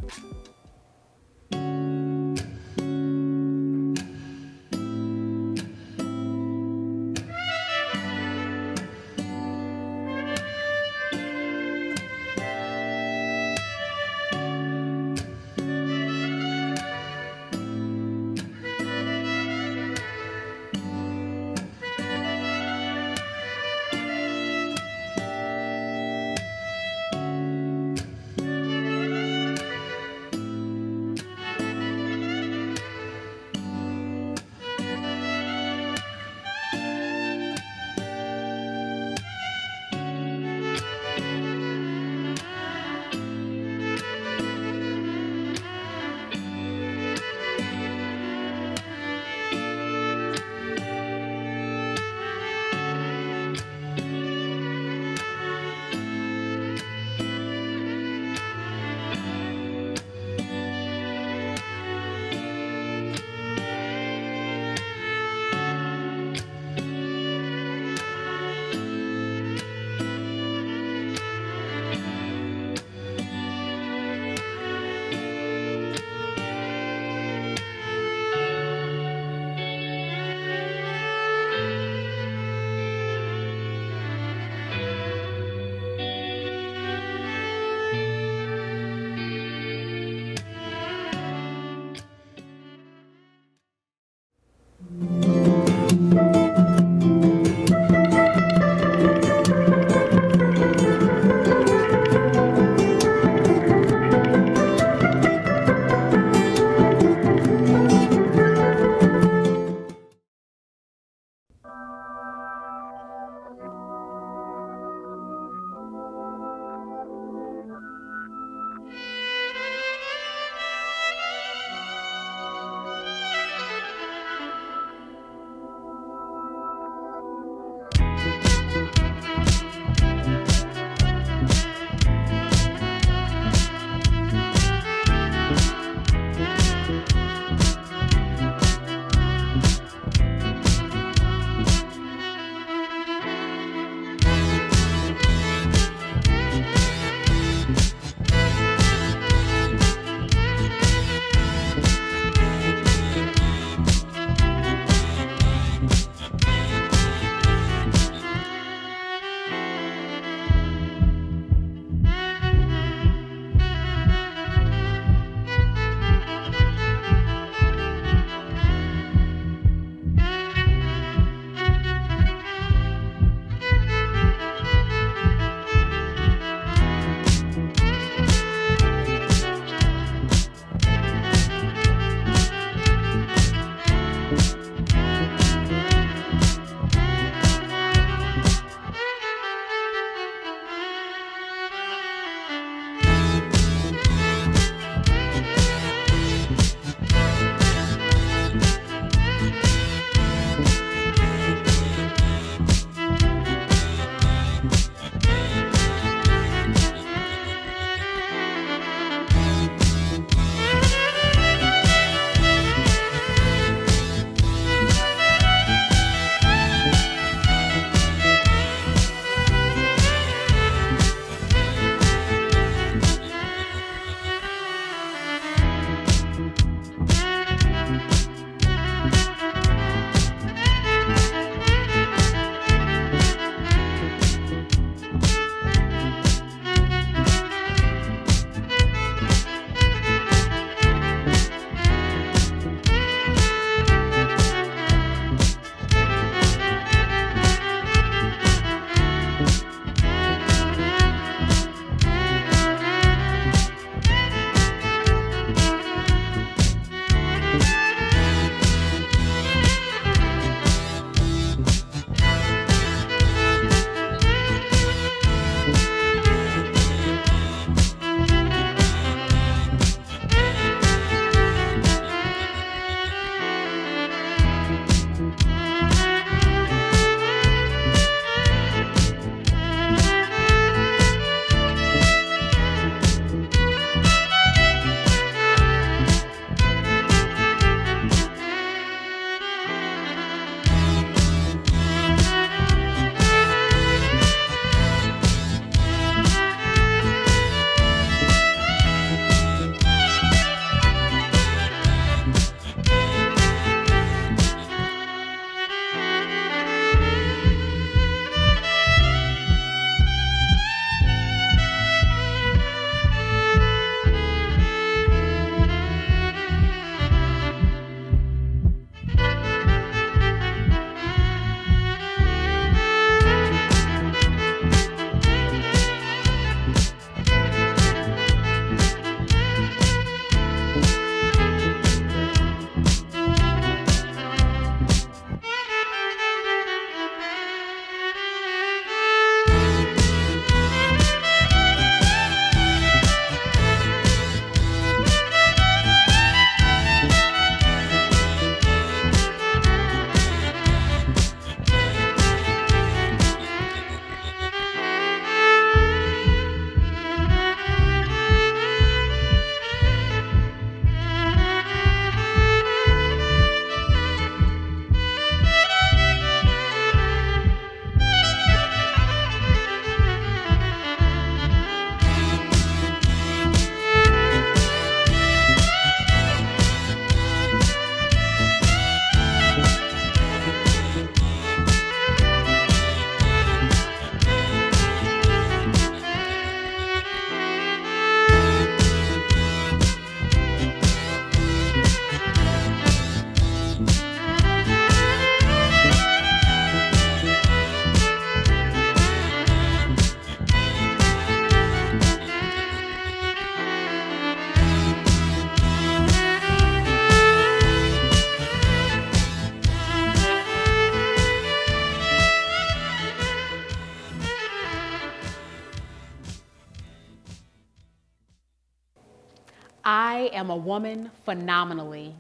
I am a woman phenomenally.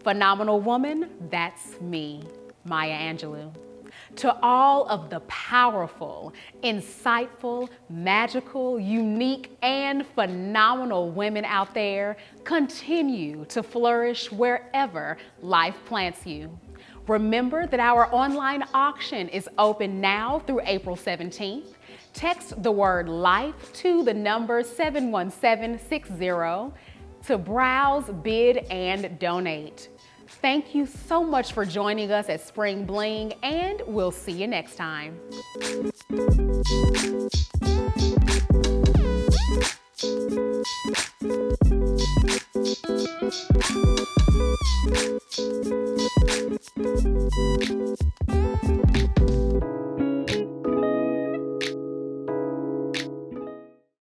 Phenomenal woman, that's me, Maya Angelou. To all of the powerful, insightful, magical, unique, and phenomenal women out there, continue to flourish wherever life plants you. Remember that our online auction is open now through April 17th. Text the word LIFE to the number 71760 to browse, bid, and donate. Thank you so much for joining us at Spring Bling, and we'll see you next time.